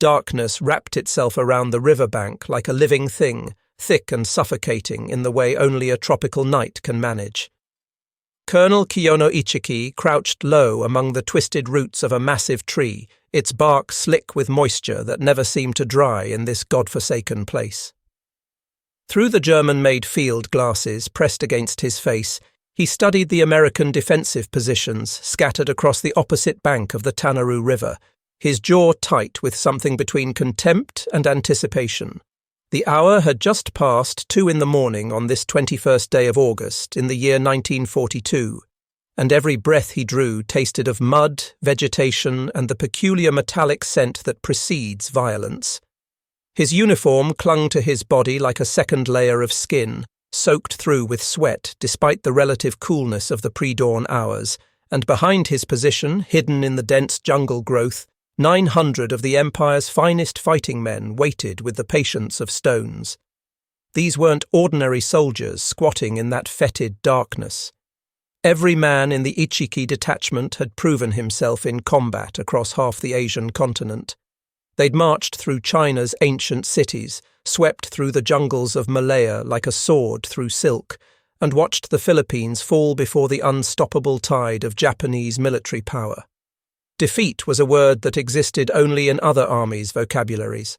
Darkness wrapped itself around the riverbank like a living thing, thick and suffocating in the way only a tropical night can manage. Colonel Kiyono Ichiki crouched low among the twisted roots of a massive tree, its bark slick with moisture that never seemed to dry in this godforsaken place. Through the German-made field glasses pressed against his face, he studied the American defensive positions scattered across the opposite bank of the Tanaru River, his jaw tight with something between contempt and anticipation. The hour had just passed 2 in the morning on this 21st day of August in the year 1942, and every breath he drew tasted of mud, vegetation, and the peculiar metallic scent that precedes violence. His uniform clung to his body like a second layer of skin, soaked through with sweat despite the relative coolness of the pre-dawn hours, and behind his position, hidden in the dense jungle growth, 900 of the Empire's finest fighting men waited with the patience of stones. These weren't ordinary soldiers squatting in that fetid darkness. Every man in the Ichiki detachment had proven himself in combat across half the Asian continent. They'd marched through China's ancient cities, swept through the jungles of Malaya like a sword through silk, and watched the Philippines fall before the unstoppable tide of Japanese military power. Defeat was a word that existed only in other armies' vocabularies.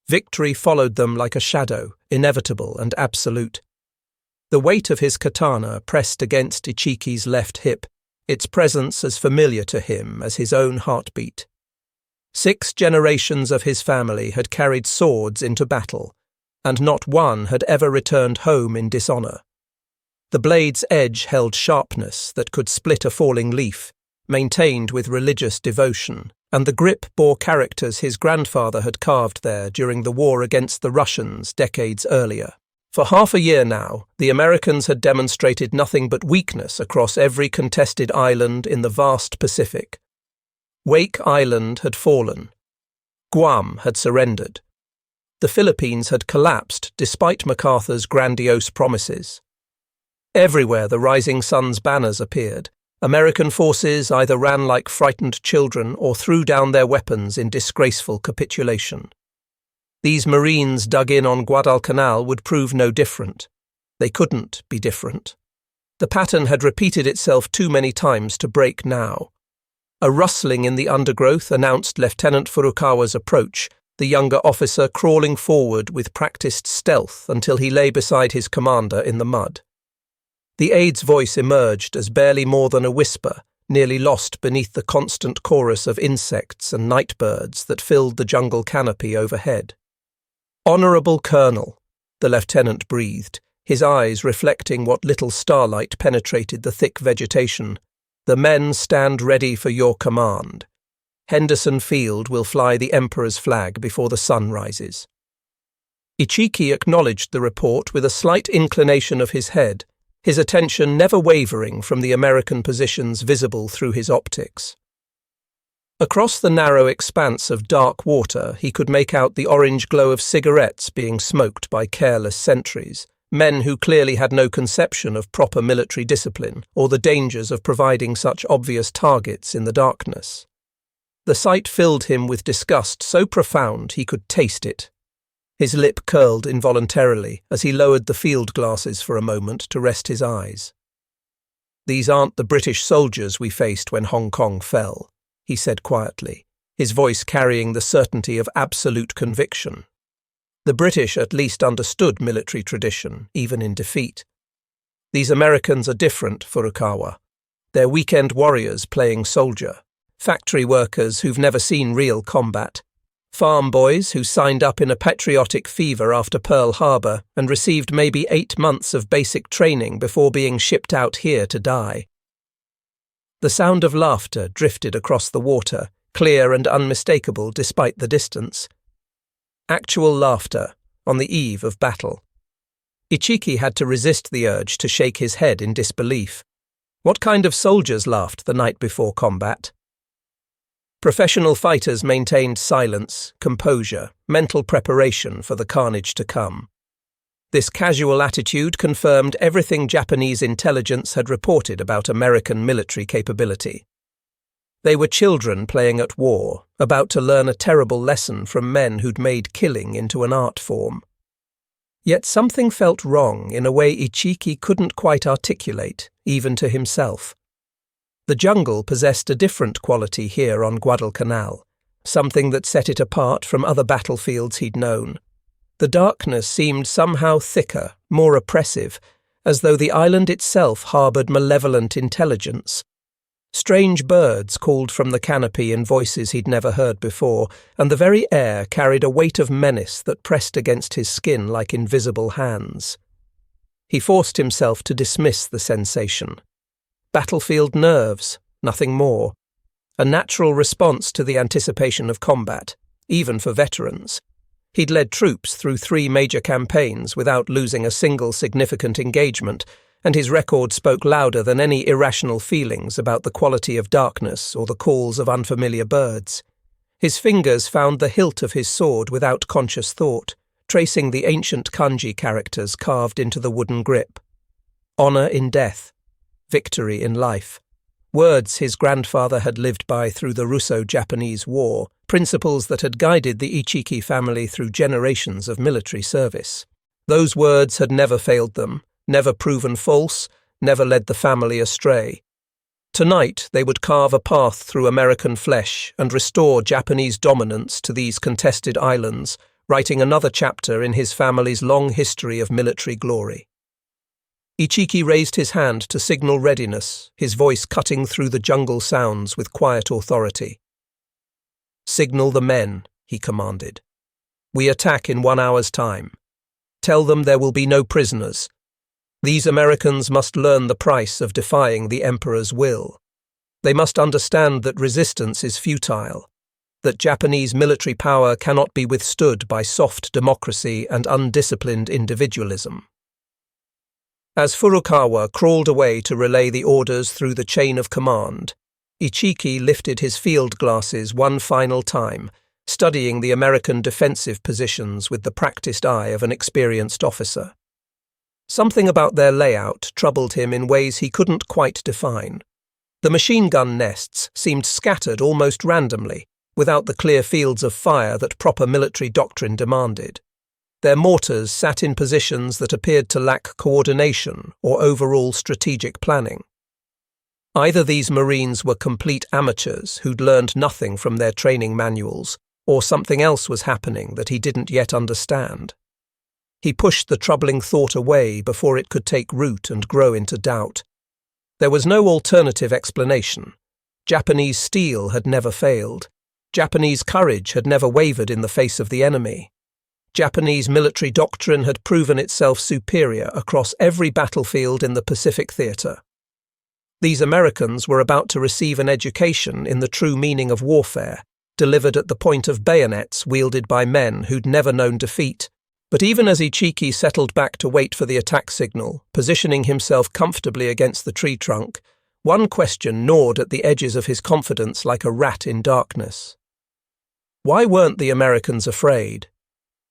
Victory followed them like a shadow, inevitable and absolute. The weight of his katana pressed against Ichiki's left hip, its presence as familiar to him as his own heartbeat. 6 generations of his family had carried swords into battle, and not one had ever returned home in dishonor. The blade's edge held sharpness that could split a falling leaf, maintained with religious devotion, and the grip bore characters his grandfather had carved there during the war against the Russians decades earlier. For half a year now, the Americans had demonstrated nothing but weakness across every contested island in the vast Pacific. Wake Island had fallen. Guam had surrendered. The Philippines had collapsed despite MacArthur's grandiose promises. Everywhere the rising sun's banners appeared, American forces either ran like frightened children or threw down their weapons in disgraceful capitulation. These Marines dug in on Guadalcanal would prove no different. They couldn't be different. The pattern had repeated itself too many times to break now. A rustling in the undergrowth announced Lieutenant Furukawa's approach, the younger officer crawling forward with practiced stealth until he lay beside his commander in the mud. The aide's voice emerged as barely more than a whisper, nearly lost beneath the constant chorus of insects and night birds that filled the jungle canopy overhead. "Honourable Colonel," the lieutenant breathed, his eyes reflecting what little starlight penetrated the thick vegetation. "The men stand ready for your command. Henderson Field will fly the Emperor's flag before the sun rises." Ichiki acknowledged the report with a slight inclination of his head, his attention never wavering from the American positions visible through his optics. Across the narrow expanse of dark water he could make out the orange glow of cigarettes being smoked by careless sentries, men who clearly had no conception of proper military discipline or the dangers of providing such obvious targets in the darkness. The sight filled him with disgust so profound he could taste it. His lip curled involuntarily as he lowered the field glasses for a moment to rest his eyes. "These aren't the British soldiers we faced when Hong Kong fell," he said quietly, his voice carrying the certainty of absolute conviction. The British at least understood military tradition, even in defeat. "These Americans are different, Furukawa. They're weekend warriors playing soldier, factory workers who've never seen real combat, farm boys who signed up in a patriotic fever after Pearl Harbor and received maybe 8 months of basic training before being shipped out here to die." The sound of laughter drifted across the water, clear and unmistakable despite the distance. Actual laughter, on the eve of battle. Ichiki had to resist the urge to shake his head in disbelief. What kind of soldiers laughed the night before combat? Professional fighters maintained silence, composure, mental preparation for the carnage to come. This casual attitude confirmed everything Japanese intelligence had reported about American military capability. They were children playing at war, about to learn a terrible lesson from men who'd made killing into an art form. Yet something felt wrong in a way Ichiki couldn't quite articulate, even to himself. The jungle possessed a different quality here on Guadalcanal, something that set it apart from other battlefields he'd known. The darkness seemed somehow thicker, more oppressive, as though the island itself harboured malevolent intelligence. Strange birds called from the canopy in voices he'd never heard before, and the very air carried a weight of menace that pressed against his skin like invisible hands. He forced himself to dismiss the sensation. Battlefield nerves, nothing more. A natural response to the anticipation of combat, even for veterans. He'd led troops through 3 major campaigns without losing a single significant engagement, and his record spoke louder than any irrational feelings about the quality of darkness or the calls of unfamiliar birds. His fingers found the hilt of his sword without conscious thought, tracing the ancient kanji characters carved into the wooden grip. Honor in death, victory in life. Words his grandfather had lived by through the Russo-Japanese War, principles that had guided the Ichiki family through generations of military service. Those words had never failed them, never proven false, never led the family astray. Tonight they would carve a path through American flesh and restore Japanese dominance to these contested islands, writing another chapter in his family's long history of military glory. Ichiki raised his hand to signal readiness, his voice cutting through the jungle sounds with quiet authority. "Signal the men," he commanded. "We attack in 1 hour's time. Tell them there will be no prisoners. These Americans must learn the price of defying the Emperor's will. They must understand that resistance is futile, that Japanese military power cannot be withstood by soft democracy and undisciplined individualism." As Furukawa crawled away to relay the orders through the chain of command, Ichiki lifted his field glasses one final time, studying the American defensive positions with the practiced eye of an experienced officer. Something about their layout troubled him in ways he couldn't quite define. The machine gun nests seemed scattered almost randomly, without the clear fields of fire that proper military doctrine demanded. Their mortars sat in positions that appeared to lack coordination or overall strategic planning. Either these Marines were complete amateurs who'd learned nothing from their training manuals, or something else was happening that he didn't yet understand. He pushed the troubling thought away before it could take root and grow into doubt. There was no alternative explanation. Japanese steel had never failed. Japanese courage had never wavered in the face of the enemy. Japanese military doctrine had proven itself superior across every battlefield in the Pacific theater. These Americans were about to receive an education in the true meaning of warfare, delivered at the point of bayonets wielded by men who'd never known defeat. But even as Ichiki settled back to wait for the attack signal, positioning himself comfortably against the tree trunk, one question gnawed at the edges of his confidence like a rat in darkness. Why weren't the Americans afraid?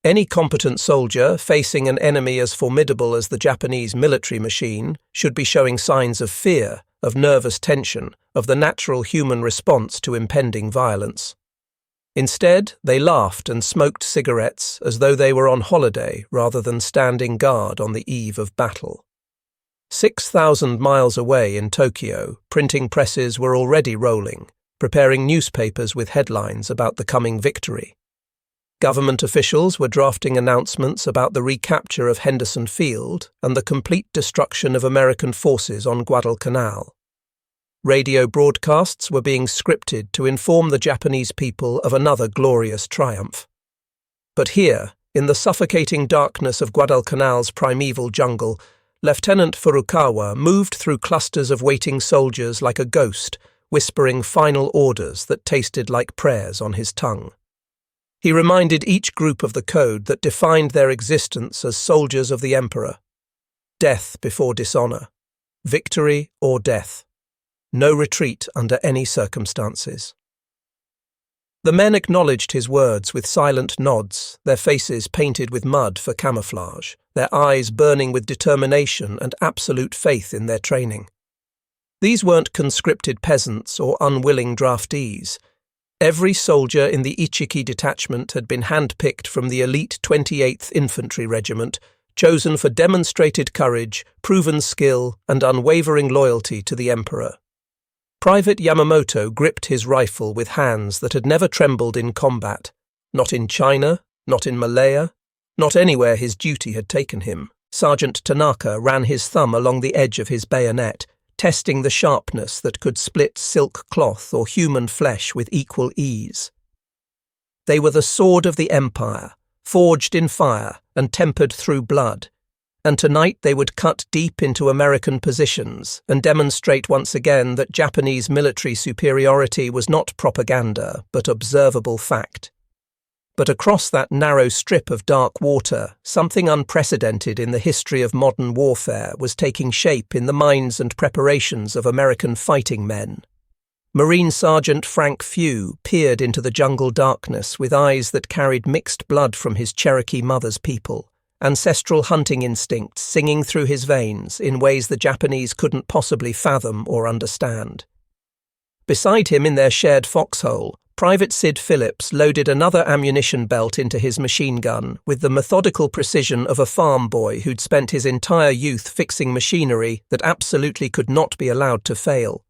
Any competent soldier facing an enemy as formidable as the Japanese military machine should be showing signs of fear, of nervous tension, of the natural human response to impending violence. Instead, they laughed and smoked cigarettes as though they were on holiday rather than standing guard on the eve of battle. 6,000 miles away in Tokyo, printing presses were already rolling, preparing newspapers with headlines about the coming victory. Government officials were drafting announcements about the recapture of Henderson Field and the complete destruction of American forces on Guadalcanal. Radio broadcasts were being scripted to inform the Japanese people of another glorious triumph. But here, in the suffocating darkness of Guadalcanal's primeval jungle, Lieutenant Furukawa moved through clusters of waiting soldiers like a ghost, whispering final orders that tasted like prayers on his tongue. He reminded each group of the code that defined their existence as soldiers of the Emperor. Death before dishonor. Victory or death. No retreat under any circumstances. The men acknowledged his words with silent nods, their faces painted with mud for camouflage, their eyes burning with determination and absolute faith in their training. These weren't conscripted peasants or unwilling draftees. Every soldier in the Ichiki detachment had been handpicked from the elite 28th Infantry Regiment, chosen for demonstrated courage, proven skill, and unwavering loyalty to the Emperor. Private Yamamoto gripped his rifle with hands that had never trembled in combat, not in China, not in Malaya, not anywhere his duty had taken him. Sergeant Tanaka ran his thumb along the edge of his bayonet, testing the sharpness that could split silk cloth or human flesh with equal ease. They were the sword of the Empire, forged in fire and tempered through blood, and tonight they would cut deep into American positions and demonstrate once again that Japanese military superiority was not propaganda but observable fact. But across that narrow strip of dark water, something unprecedented in the history of modern warfare was taking shape in the minds and preparations of American fighting men. Marine Sergeant Frank Few peered into the jungle darkness with eyes that carried mixed blood from his Cherokee mother's people, ancestral hunting instincts singing through his veins in ways the Japanese couldn't possibly fathom or understand. Beside him in their shared foxhole, Private Sid Phillips loaded another ammunition belt into his machine gun with the methodical precision of a farm boy who'd spent his entire youth fixing machinery that absolutely could not be allowed to fail.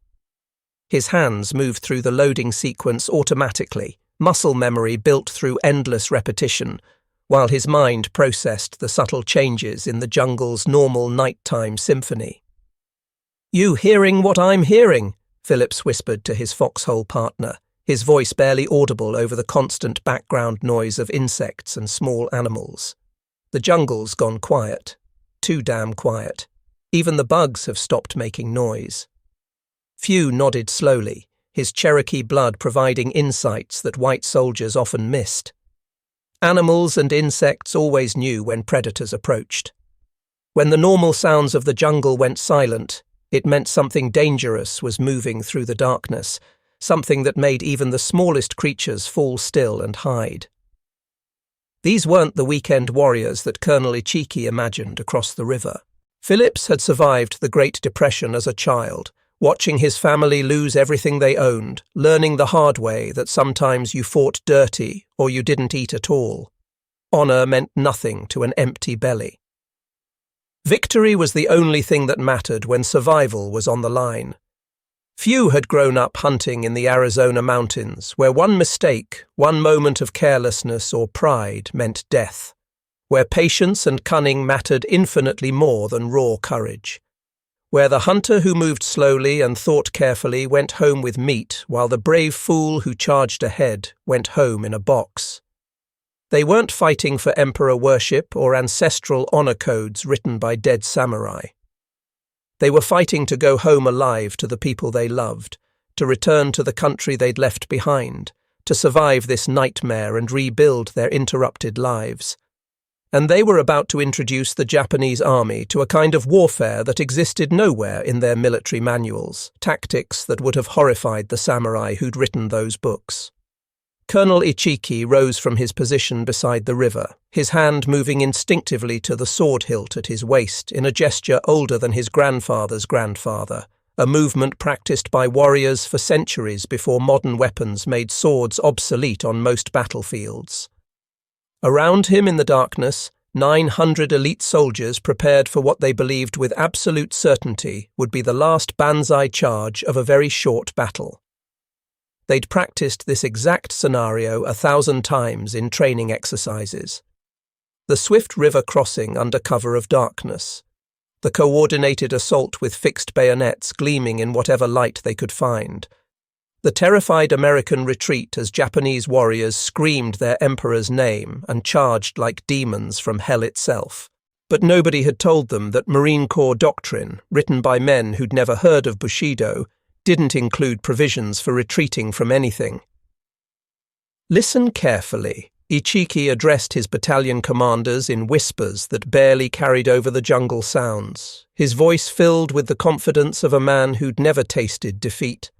His hands moved through the loading sequence automatically, muscle memory built through endless repetition, while his mind processed the subtle changes in the jungle's normal nighttime symphony. "You hearing what I'm hearing?" Phillips whispered to his foxhole partner, his voice barely audible over the constant background noise of insects and small animals. "The jungle's gone quiet. Too damn quiet. Even the bugs have stopped making noise." Few nodded slowly, his Cherokee blood providing insights that white soldiers often missed. Animals and insects always knew when predators approached. When the normal sounds of the jungle went silent, it meant something dangerous was moving through the darkness, something that made even the smallest creatures fall still and hide. These weren't the weekend warriors that Colonel Ichiki imagined across the river. Phillips had survived the Great Depression as a child, watching his family lose everything they owned, learning the hard way that sometimes you fought dirty or you didn't eat at all. Honor meant nothing to an empty belly. Victory was the only thing that mattered when survival was on the line. Few had grown up hunting in the Arizona mountains, where one mistake, one moment of carelessness or pride meant death, where patience and cunning mattered infinitely more than raw courage, where the hunter who moved slowly and thought carefully went home with meat, while the brave fool who charged ahead went home in a box. They weren't fighting for emperor worship or ancestral honor codes written by dead samurai. They were fighting to go home alive to the people they loved, to return to the country they'd left behind, to survive this nightmare and rebuild their interrupted lives. And they were about to introduce the Japanese army to a kind of warfare that existed nowhere in their military manuals, tactics that would have horrified the samurai who'd written those books. Colonel Ichiki rose from his position beside the river, his hand moving instinctively to the sword hilt at his waist in a gesture older than his grandfather's grandfather, a movement practiced by warriors for centuries before modern weapons made swords obsolete on most battlefields. Around him in the darkness, 900 elite soldiers prepared for what they believed with absolute certainty would be the last banzai charge of a very short battle. They'd practiced this exact scenario 1,000 times in training exercises. The swift river crossing under cover of darkness. The coordinated assault with fixed bayonets gleaming in whatever light they could find. The terrified American retreat as Japanese warriors screamed their emperor's name and charged like demons from hell itself. But nobody had told them that Marine Corps doctrine, written by men who'd never heard of Bushido, didn't include provisions for retreating from anything. "Listen carefully," Ichiki addressed his battalion commanders in whispers that barely carried over the jungle sounds, his voice filled with the confidence of a man who'd never tasted defeat.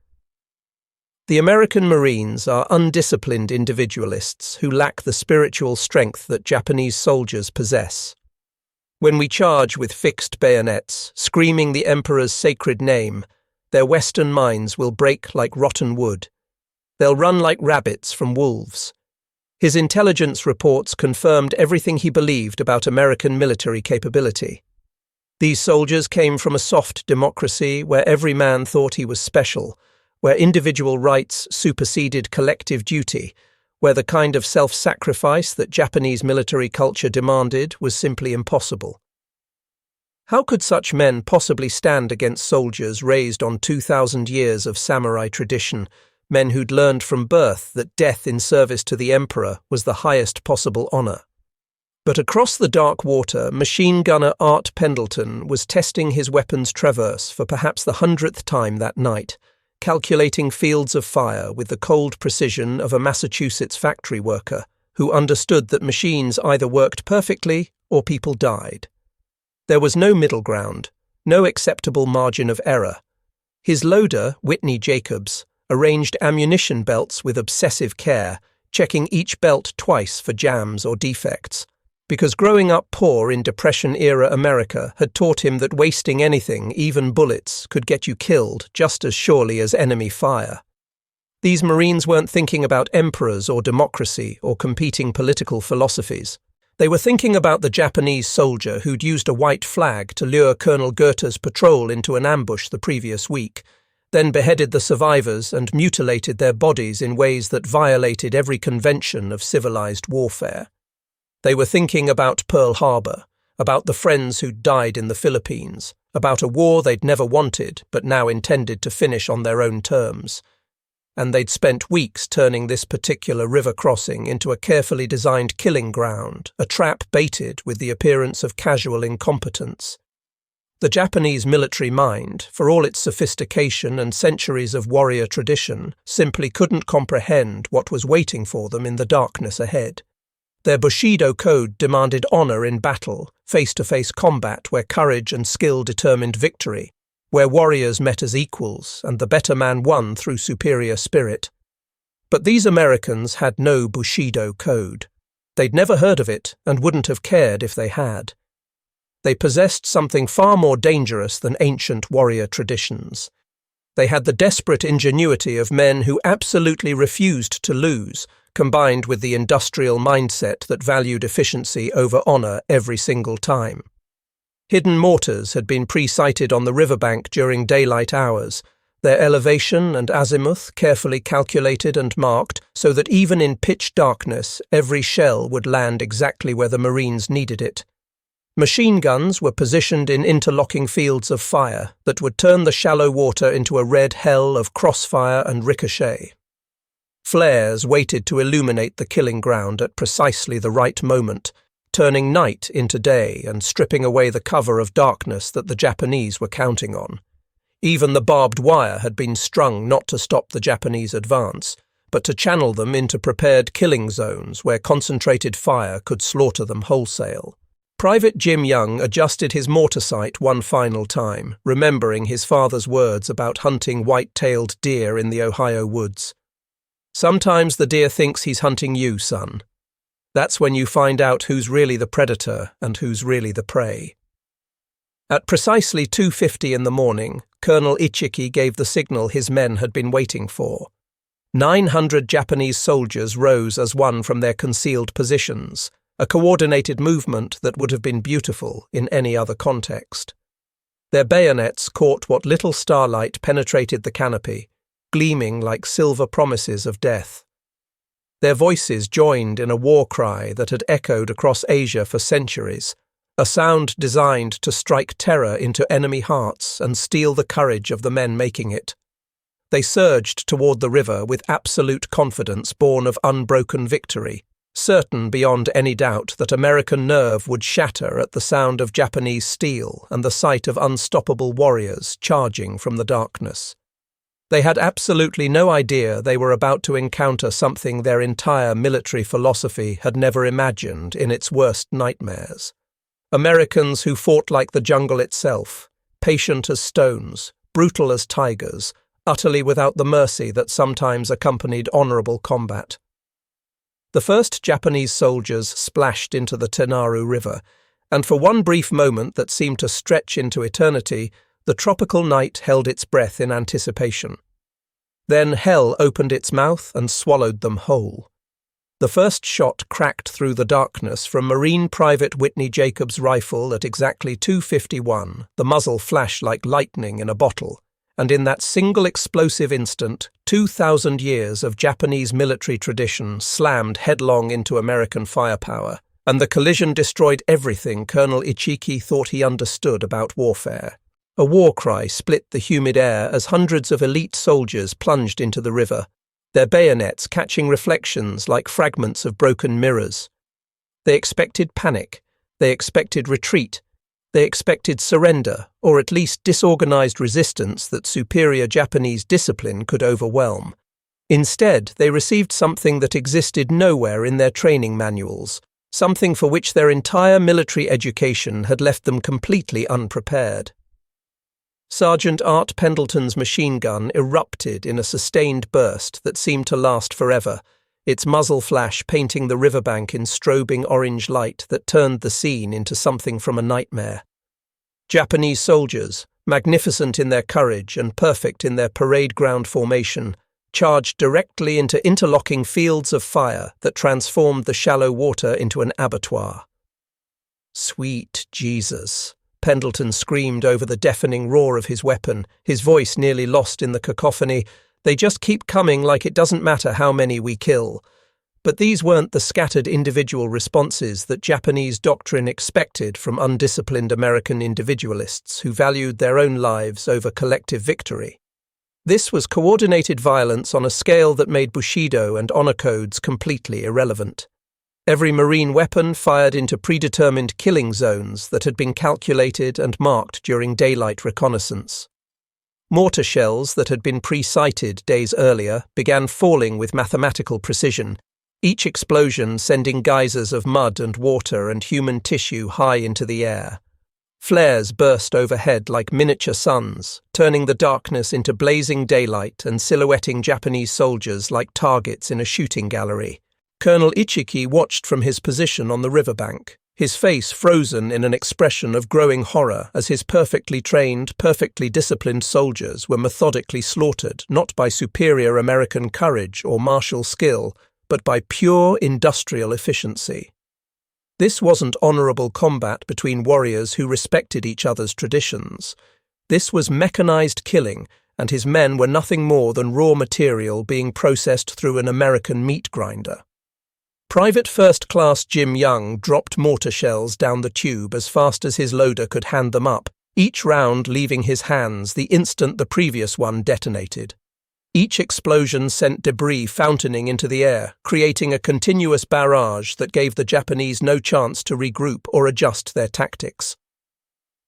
The American Marines are undisciplined individualists who lack the spiritual strength that Japanese soldiers possess. When we charge with fixed bayonets, screaming the Emperor's sacred name, Their Western minds will break like rotten wood. They'll run like rabbits from wolves. His intelligence reports confirmed everything he believed about American military capability. These soldiers came from a soft democracy where every man thought he was special, where individual rights superseded collective duty, where the kind of self-sacrifice that Japanese military culture demanded was simply impossible. How could such men possibly stand against soldiers raised on 2,000 years of samurai tradition, men who'd learned from birth that death in service to the emperor was the highest possible honor? But across the dark water, machine gunner Art Pendleton was testing his weapon's traverse for perhaps the 100th time that night, calculating fields of fire with the cold precision of a Massachusetts factory worker who understood that machines either worked perfectly or people died. There was no middle ground, no acceptable margin of error. His loader, Whitney Jacobs, arranged ammunition belts with obsessive care, checking each belt twice for jams or defects, because growing up poor in Depression-era America had taught him that wasting anything, even bullets, could get you killed just as surely as enemy fire. These Marines weren't thinking about emperors or democracy or competing political philosophies. They were thinking about the Japanese soldier who'd used a white flag to lure Colonel Goethe's patrol into an ambush the previous week, then beheaded the survivors and mutilated their bodies in ways that violated every convention of civilized warfare. They were thinking about Pearl Harbor, about the friends who'd died in the Philippines, about a war they'd never wanted but now intended to finish on their own terms. And they'd spent weeks turning this particular river crossing into a carefully designed killing ground, a trap baited with the appearance of casual incompetence. The Japanese military mind, for all its sophistication and centuries of warrior tradition, simply couldn't comprehend what was waiting for them in the darkness ahead. Their Bushido code demanded honor in battle, face-to-face combat where courage and skill determined victory, where warriors met as equals and the better man won through superior spirit. But these Americans had no Bushido code. They'd never heard of it and wouldn't have cared if they had. They possessed something far more dangerous than ancient warrior traditions. They had the desperate ingenuity of men who absolutely refused to lose, combined with the industrial mindset that valued efficiency over honor every single time. Hidden mortars had been pre-sighted on the riverbank during daylight hours, their elevation and azimuth carefully calculated and marked so that even in pitch darkness every shell would land exactly where the Marines needed it. Machine guns were positioned in interlocking fields of fire that would turn the shallow water into a red hell of crossfire and ricochet. Flares waited to illuminate the killing ground at precisely the right moment, turning night into day and stripping away the cover of darkness that the Japanese were counting on. Even the barbed wire had been strung not to stop the Japanese advance, but to channel them into prepared killing zones where concentrated fire could slaughter them wholesale. Private Jim Young adjusted his mortar sight one final time, remembering his father's words about hunting white-tailed deer in the Ohio woods. Sometimes the deer thinks he's hunting you, son. That's when you find out who's really the predator and who's really the prey. At precisely 2:50 in the morning, Colonel Ichiki gave the signal his men had been waiting for. 900 Japanese soldiers rose as one from their concealed positions, a coordinated movement that would have been beautiful in any other context. Their bayonets caught what little starlight penetrated the canopy, gleaming like silver promises of death. Their voices joined in a war cry that had echoed across Asia for centuries, a sound designed to strike terror into enemy hearts and steal the courage of the men making it. They surged toward the river with absolute confidence born of unbroken victory, certain beyond any doubt that American nerve would shatter at the sound of Japanese steel and the sight of unstoppable warriors charging from the darkness. They had absolutely no idea they were about to encounter something their entire military philosophy had never imagined in its worst nightmares. Americans who fought like the jungle itself, patient as stones, brutal as tigers, utterly without the mercy that sometimes accompanied honorable combat. The first Japanese soldiers splashed into the Tenaru River, and for one brief moment that seemed to stretch into eternity, The tropical night held its breath in anticipation. Then hell opened its mouth and swallowed them whole. The first shot cracked through the darkness from Marine Private Whitney Jacobs' rifle at exactly 2:51. The muzzle flashed like lightning in a bottle, and in that single explosive instant, 2,000 years of Japanese military tradition slammed headlong into American firepower, and the collision destroyed everything Colonel Ichiki thought he understood about warfare. A war cry split the humid air as hundreds of elite soldiers plunged into the river, their bayonets catching reflections like fragments of broken mirrors. They expected panic, they expected retreat, they expected surrender, or at least disorganized resistance that superior Japanese discipline could overwhelm. Instead, they received something that existed nowhere in their training manuals, something for which their entire military education had left them completely unprepared. Sergeant Art Pendleton's machine gun erupted in a sustained burst that seemed to last forever, its muzzle flash painting the riverbank in strobing orange light that turned the scene into something from a nightmare. Japanese soldiers, magnificent in their courage and perfect in their parade ground formation, charged directly into interlocking fields of fire that transformed the shallow water into an abattoir. "Sweet Jesus," Pendleton screamed over the deafening roar of his weapon, his voice nearly lost in the cacophony. "They just keep coming like it doesn't matter how many we kill." But these weren't the scattered individual responses that Japanese doctrine expected from undisciplined American individualists who valued their own lives over collective victory. This was coordinated violence on a scale that made Bushido and honor codes completely irrelevant. Every Marine weapon fired into predetermined killing zones that had been calculated and marked during daylight reconnaissance. Mortar shells that had been pre-sighted days earlier began falling with mathematical precision, each explosion sending geysers of mud and water and human tissue high into the air. Flares burst overhead like miniature suns, turning the darkness into blazing daylight and silhouetting Japanese soldiers like targets in a shooting gallery. Colonel Ichiki watched from his position on the riverbank, his face frozen in an expression of growing horror as his perfectly trained, perfectly disciplined soldiers were methodically slaughtered not by superior American courage or martial skill, but by pure industrial efficiency. This wasn't honorable combat between warriors who respected each other's traditions. This was mechanized killing, and his men were nothing more than raw material being processed through an American meat grinder. Private First Class Jim Young dropped mortar shells down the tube as fast as his loader could hand them up, each round leaving his hands the instant the previous one detonated. Each explosion sent debris fountaining into the air, creating a continuous barrage that gave the Japanese no chance to regroup or adjust their tactics.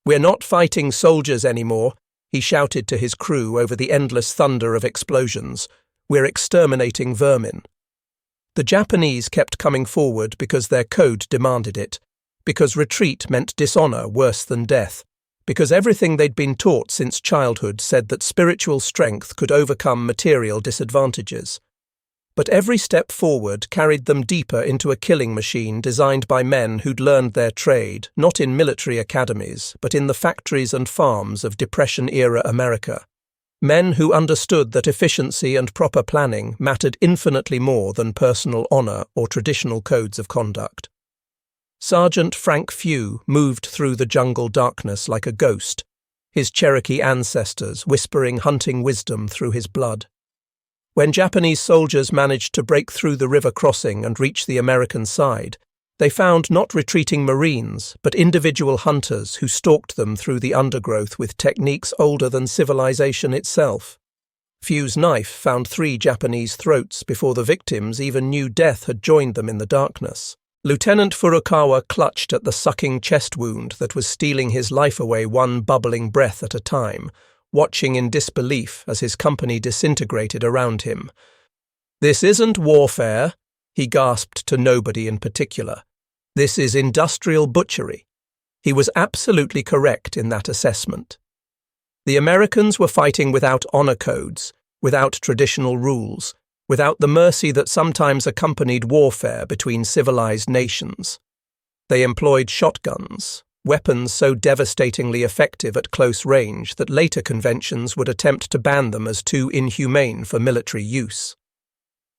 "We're not fighting soldiers anymore," he shouted to his crew over the endless thunder of explosions. "We're exterminating vermin." The Japanese kept coming forward because their code demanded it, because retreat meant dishonor worse than death, because everything they'd been taught since childhood said that spiritual strength could overcome material disadvantages. But every step forward carried them deeper into a killing machine designed by men who'd learned their trade, not in military academies, but in the factories and farms of Depression-era America. Men who understood that efficiency and proper planning mattered infinitely more than personal honor or traditional codes of conduct. Sergeant Frank Few moved through the jungle darkness like a ghost, his Cherokee ancestors whispering hunting wisdom through his blood. When Japanese soldiers managed to break through the river crossing and reach the American side, they found not retreating Marines, but individual hunters who stalked them through the undergrowth with techniques older than civilization itself. Few's knife found 3 Japanese throats before the victims even knew death had joined them in the darkness. Lieutenant Furukawa clutched at the sucking chest wound that was stealing his life away one bubbling breath at a time, watching in disbelief as his company disintegrated around him. "This isn't warfare," he gasped to nobody in particular. "This is industrial butchery." He was absolutely correct in that assessment. The Americans were fighting without honor codes, without traditional rules, without the mercy that sometimes accompanied warfare between civilized nations. They employed shotguns, weapons so devastatingly effective at close range that later conventions would attempt to ban them as too inhumane for military use.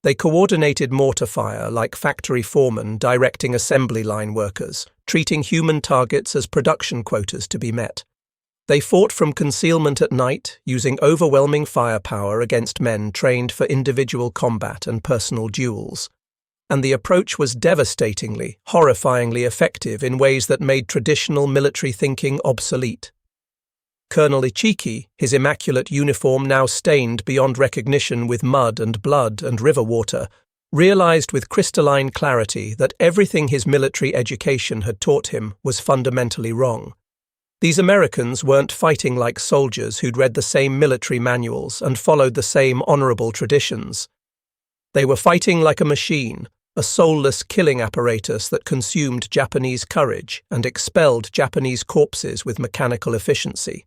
They coordinated mortar fire like factory foremen directing assembly line workers, treating human targets as production quotas to be met. They fought from concealment at night, using overwhelming firepower against men trained for individual combat and personal duels. And the approach was devastatingly, horrifyingly effective in ways that made traditional military thinking obsolete. Colonel Ichiki, his immaculate uniform now stained beyond recognition with mud and blood and river water, realized with crystalline clarity that everything his military education had taught him was fundamentally wrong. These Americans weren't fighting like soldiers who'd read the same military manuals and followed the same honorable traditions. They were fighting like a machine, a soulless killing apparatus that consumed Japanese courage and expelled Japanese corpses with mechanical efficiency.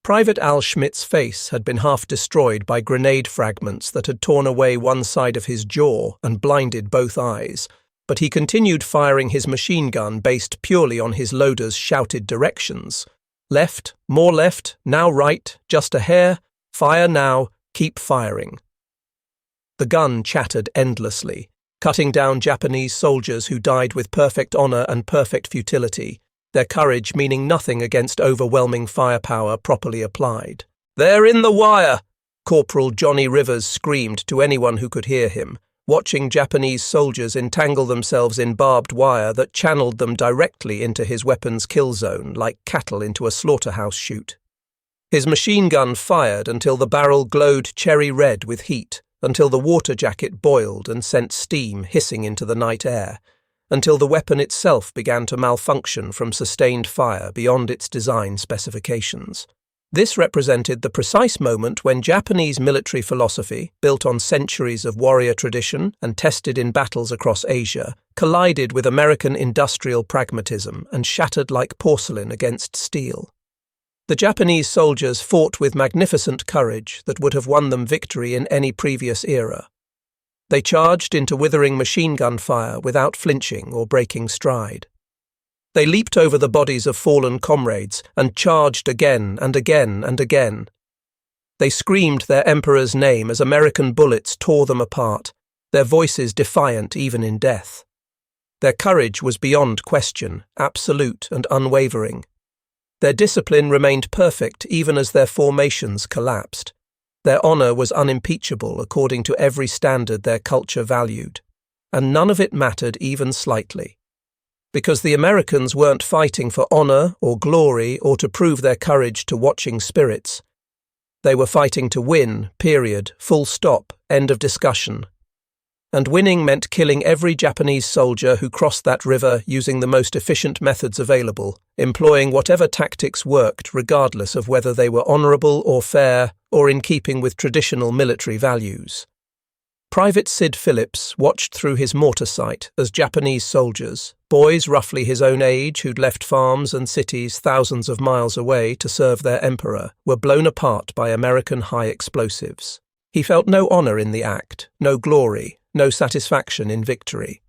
Private Al Schmidt's face had been half destroyed by grenade fragments that had torn away one side of his jaw and blinded both eyes, but he continued firing his machine gun based purely on his loader's shouted directions. Left, more left, now right, just a hair, fire now, keep firing. The gun chattered endlessly, cutting down Japanese soldiers who died with perfect honor and perfect futility, their courage meaning nothing against overwhelming firepower properly applied. "They're in the wire!" Corporal Johnny Rivers screamed to anyone who could hear him, watching Japanese soldiers entangle themselves in barbed wire that channeled them directly into his weapon's kill zone like cattle into a slaughterhouse chute. His machine gun fired until the barrel glowed cherry red with heat, until the water jacket boiled and sent steam hissing into the night air, until the weapon itself began to malfunction from sustained fire beyond its design specifications. This represented the precise moment when Japanese military philosophy, built on centuries of warrior tradition and tested in battles across Asia, collided with American industrial pragmatism and shattered like porcelain against steel. The Japanese soldiers fought with magnificent courage that would have won them victory in any previous era. They charged into withering machine gun fire without flinching or breaking stride. They leaped over the bodies of fallen comrades and charged again and again and again. They screamed their emperor's name as American bullets tore them apart, their voices defiant even in death. Their courage was beyond question, absolute and unwavering. Their discipline remained perfect even as their formations collapsed. Their honor was unimpeachable according to every standard their culture valued, and none of it mattered even slightly. Because the Americans weren't fighting for honor or glory or to prove their courage to watching spirits. They were fighting to win, period, full stop, end of discussion. And winning meant killing every Japanese soldier who crossed that river using the most efficient methods available, employing whatever tactics worked regardless of whether they were honorable or fair or in keeping with traditional military values. Private Sid Phillips watched through his mortar sight as Japanese soldiers, boys roughly his own age who'd left farms and cities thousands of miles away to serve their emperor, were blown apart by American high explosives. He felt no honor in the act, no glory, no satisfaction in victory.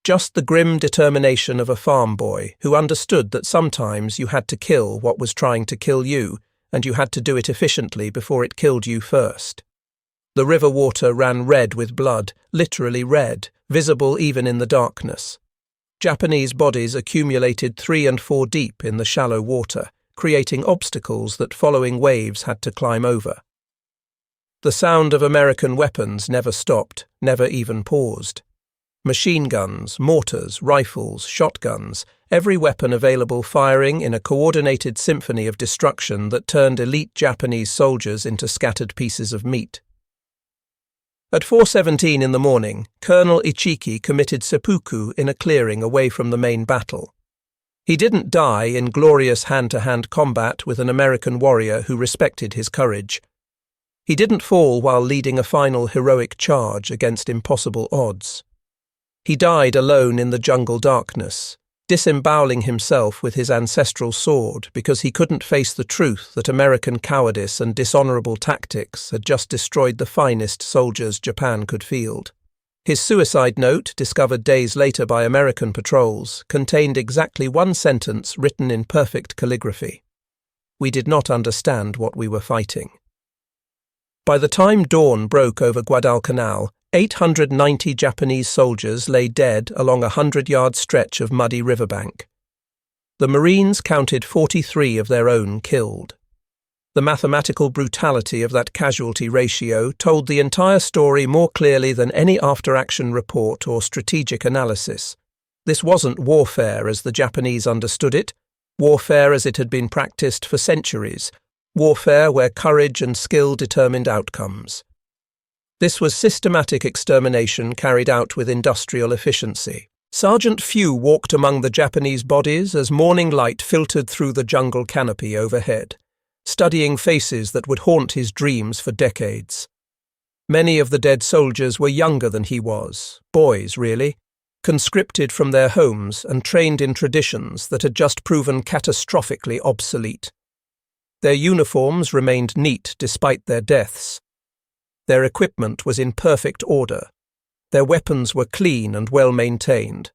Just the grim determination of a farm boy who understood that sometimes you had to kill what was trying to kill you, and you had to do it efficiently before it killed you first. The river water ran red with blood, literally red, visible even in the darkness. Japanese bodies accumulated 3 and 4 deep in the shallow water, creating obstacles that following waves had to climb over. The sound of American weapons never stopped, never even paused. Machine guns, mortars, rifles, shotguns, every weapon available firing in a coordinated symphony of destruction that turned elite Japanese soldiers into scattered pieces of meat. At 4:17 in the morning, Colonel Ichiki committed seppuku in a clearing away from the main battle. He didn't die in glorious hand-to-hand combat with an American warrior who respected his courage. He didn't fall while leading a final heroic charge against impossible odds. He died alone in the jungle darkness, disemboweling himself with his ancestral sword because he couldn't face the truth that American cowardice and dishonorable tactics had just destroyed the finest soldiers Japan could field. His suicide note, discovered days later by American patrols, contained exactly one sentence written in perfect calligraphy. We did not understand what we were fighting. By the time dawn broke over Guadalcanal, 890 Japanese soldiers lay dead along a 100-yard stretch of muddy riverbank. The Marines counted 43 of their own killed. The mathematical brutality of that casualty ratio told the entire story more clearly than any after-action report or strategic analysis. This wasn't warfare as the Japanese understood it, warfare as it had been practiced for centuries, warfare where courage and skill determined outcomes. This was systematic extermination carried out with industrial efficiency. Sergeant Few walked among the Japanese bodies as morning light filtered through the jungle canopy overhead, studying faces that would haunt his dreams for decades. Many of the dead soldiers were younger than he was, boys really, conscripted from their homes and trained in traditions that had just proven catastrophically obsolete. Their uniforms remained neat despite their deaths. Their equipment was in perfect order. Their weapons were clean and well maintained.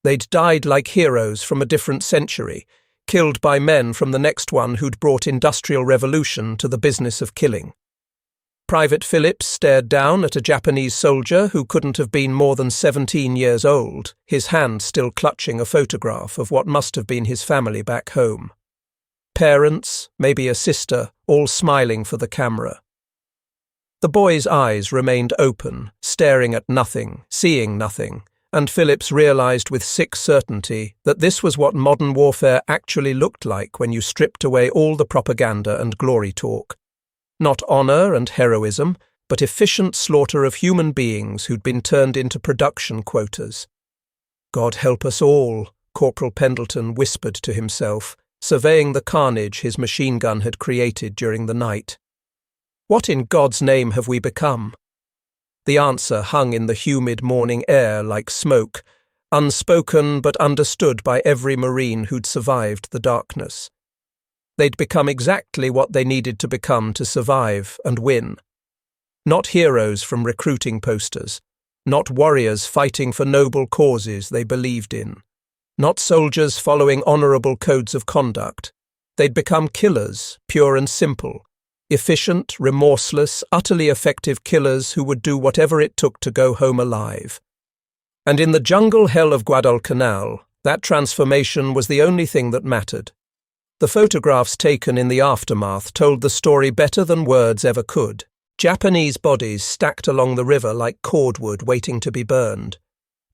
They'd died like heroes from a different century, killed by men from the next one who'd brought industrial revolution to the business of killing. Private Phillips stared down at a Japanese soldier who couldn't have been more than 17 years old, his hand still clutching a photograph of what must have been his family back home. Parents, maybe a sister, all smiling for the camera. The boy's eyes remained open, staring at nothing, seeing nothing, and Phillips realized with sick certainty that this was what modern warfare actually looked like when you stripped away all the propaganda and glory talk. Not honor and heroism, but efficient slaughter of human beings who'd been turned into production quotas. God help us all, Corporal Pendleton whispered to himself, surveying the carnage his machine gun had created during the night. What in God's name have we become? The answer hung in the humid morning air like smoke, unspoken but understood by every Marine who'd survived the darkness. They'd become exactly what they needed to become to survive and win. Not heroes from recruiting posters, not warriors fighting for noble causes they believed in, not soldiers following honorable codes of conduct. They'd become killers, pure and simple, efficient, remorseless, utterly effective killers who would do whatever it took to go home alive. And in the jungle hell of Guadalcanal, that transformation was the only thing that mattered. The photographs taken in the aftermath told the story better than words ever could. Japanese bodies stacked along the river like cordwood waiting to be burned.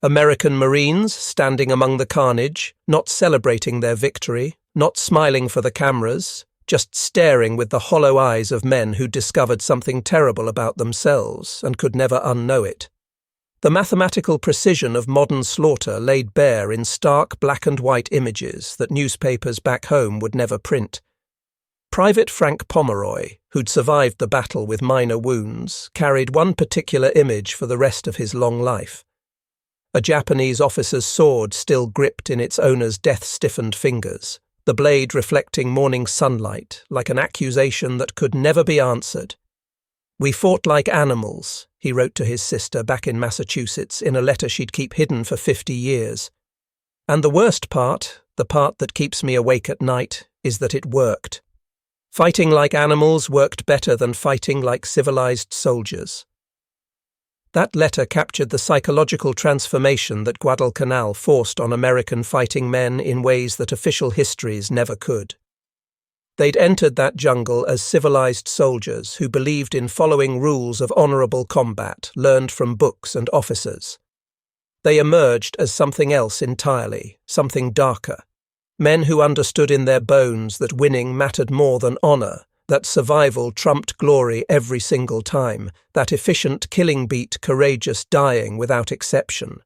American Marines standing among the carnage, not celebrating their victory, not smiling for the cameras, just staring with the hollow eyes of men who'd discovered something terrible about themselves and could never unknow it. The mathematical precision of modern slaughter laid bare in stark black and white images that newspapers back home would never print. Private Frank Pomeroy, who'd survived the battle with minor wounds, carried one particular image for the rest of his long life. A Japanese officer's sword still gripped in its owner's death-stiffened fingers, the blade reflecting morning sunlight like an accusation that could never be answered. "We fought like animals," he wrote to his sister back in Massachusetts in a letter she'd keep hidden for 50 years. "And the worst part, the part that keeps me awake at night, is that it worked. Fighting like animals worked better than fighting like civilized soldiers." That letter captured the psychological transformation that Guadalcanal forced on American fighting men in ways that official histories never could. They'd entered that jungle as civilized soldiers who believed in following rules of honorable combat learned from books and officers. They emerged as something else entirely, something darker. Men who understood in their bones that winning mattered more than honor, that survival trumped glory every single time, that efficient killing beat courageous dying without exception.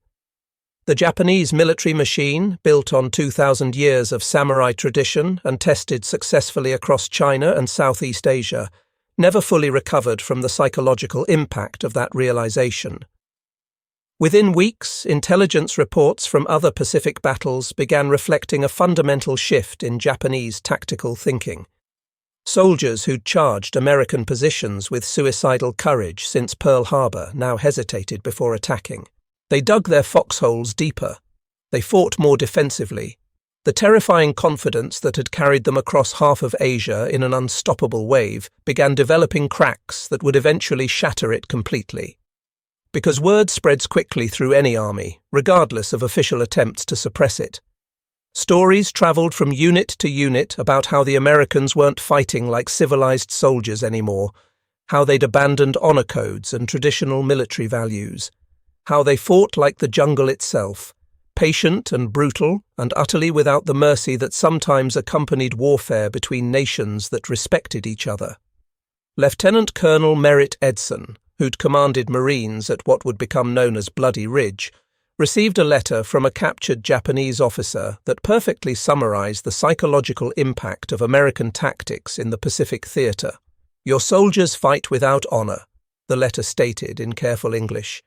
The Japanese military machine, built on 2,000 years of samurai tradition and tested successfully across China and Southeast Asia, never fully recovered from the psychological impact of that realization. Within weeks, intelligence reports from other Pacific battles began reflecting a fundamental shift in Japanese tactical thinking. Soldiers who'd charged American positions with suicidal courage since Pearl Harbor now hesitated before attacking. They dug their foxholes deeper. They fought more defensively. The terrifying confidence that had carried them across half of Asia in an unstoppable wave began developing cracks that would eventually shatter it completely. Because word spreads quickly through any army, regardless of official attempts to suppress it. Stories traveled from unit to unit about how the Americans weren't fighting like civilized soldiers anymore, how they'd abandoned honor codes and traditional military values, how they fought like the jungle itself, patient and brutal and utterly without the mercy that sometimes accompanied warfare between nations that respected each other. Lieutenant Colonel Merritt Edson, who'd commanded Marines at what would become known as Bloody Ridge, received a letter from a captured Japanese officer that perfectly summarized the psychological impact of American tactics in the Pacific Theater. "Your soldiers fight without honor," the letter stated in careful English,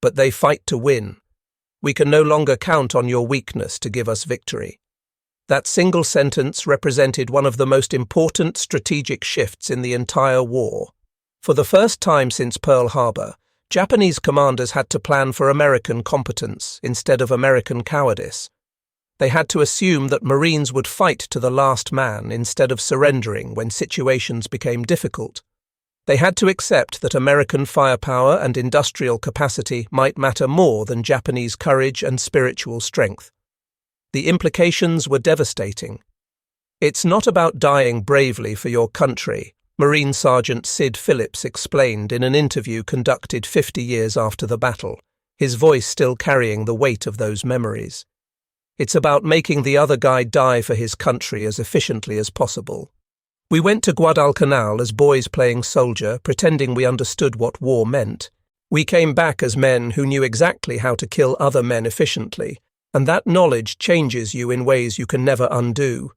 "but they fight to win. We can no longer count on your weakness to give us victory." That single sentence represented one of the most important strategic shifts in the entire war. For the first time since Pearl Harbor, Japanese commanders had to plan for American competence instead of American cowardice. They had to assume that Marines would fight to the last man instead of surrendering when situations became difficult. They had to accept that American firepower and industrial capacity might matter more than Japanese courage and spiritual strength. The implications were devastating. "It's not about dying bravely for your country," Marine Sergeant Sid Phillips explained in an interview conducted 50 years after the battle, his voice still carrying the weight of those memories. "It's about making the other guy die for his country as efficiently as possible. We went to Guadalcanal as boys playing soldier, pretending we understood what war meant. We came back as men who knew exactly how to kill other men efficiently, and that knowledge changes you in ways you can never undo."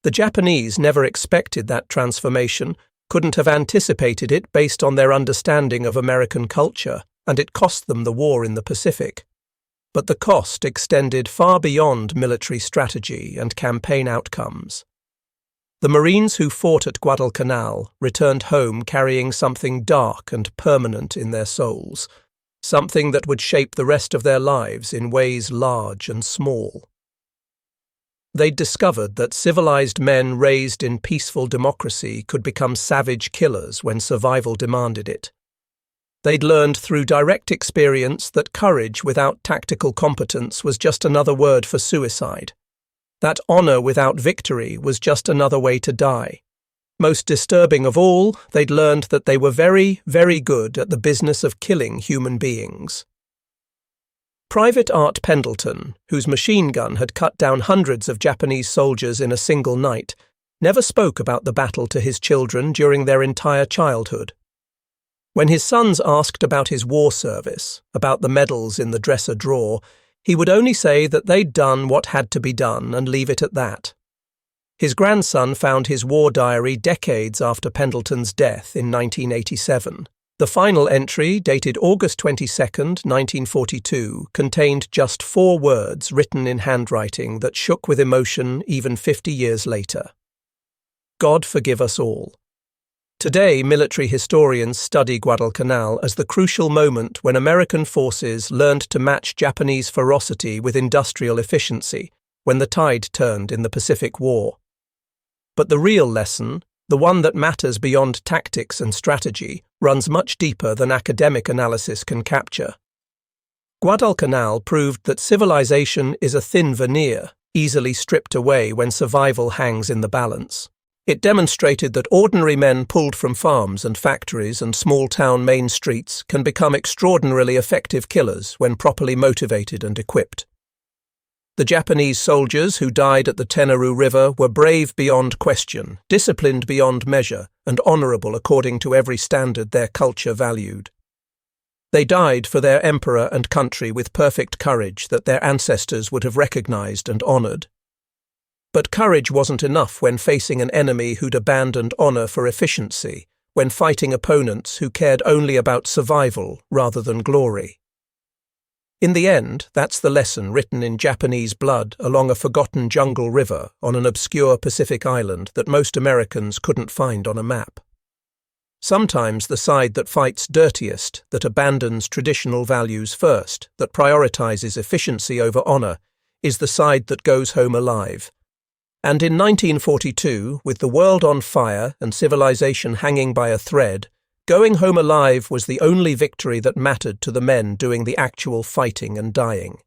The Japanese never expected that transformation, couldn't have anticipated it based on their understanding of American culture, and it cost them the war in the Pacific. But the cost extended far beyond military strategy and campaign outcomes. The Marines who fought at Guadalcanal returned home carrying something dark and permanent in their souls, something that would shape the rest of their lives in ways large and small. They'd discovered that civilized men raised in peaceful democracy could become savage killers when survival demanded it. They'd learned through direct experience that courage without tactical competence was just another word for suicide. That honor without victory was just another way to die. Most disturbing of all, they'd learned that they were very, very good at the business of killing human beings. Private Art Pendleton, whose machine gun had cut down hundreds of Japanese soldiers in a single night, never spoke about the battle to his children during their entire childhood. When his sons asked about his war service, about the medals in the dresser drawer, he would only say that they'd done what had to be done and leave it at that. His grandson found his war diary decades after Pendleton's death in 1987. The final entry, dated August 22, 1942, contained just 4 words written in handwriting that shook with emotion even 50 years later. "God forgive us all." Today, military historians study Guadalcanal as the crucial moment when American forces learned to match Japanese ferocity with industrial efficiency, when the tide turned in the Pacific War. But the real lesson, the one that matters beyond tactics and strategy, runs much deeper than academic analysis can capture. Guadalcanal proved that civilization is a thin veneer, easily stripped away when survival hangs in the balance. It demonstrated that ordinary men pulled from farms and factories and small-town main streets can become extraordinarily effective killers when properly motivated and equipped. The Japanese soldiers who died at the Tenaru River were brave beyond question, disciplined beyond measure, and honorable according to every standard their culture valued. They died for their emperor and country with perfect courage that their ancestors would have recognized and honored. But courage wasn't enough when facing an enemy who'd abandoned honor for efficiency, when fighting opponents who cared only about survival rather than glory. In the end, that's the lesson written in Japanese blood along a forgotten jungle river on an obscure Pacific island that most Americans couldn't find on a map. Sometimes the side that fights dirtiest, that abandons traditional values first, that prioritizes efficiency over honor, is the side that goes home alive. And in 1942, with the world on fire and civilization hanging by a thread, going home alive was the only victory that mattered to the men doing the actual fighting and dying.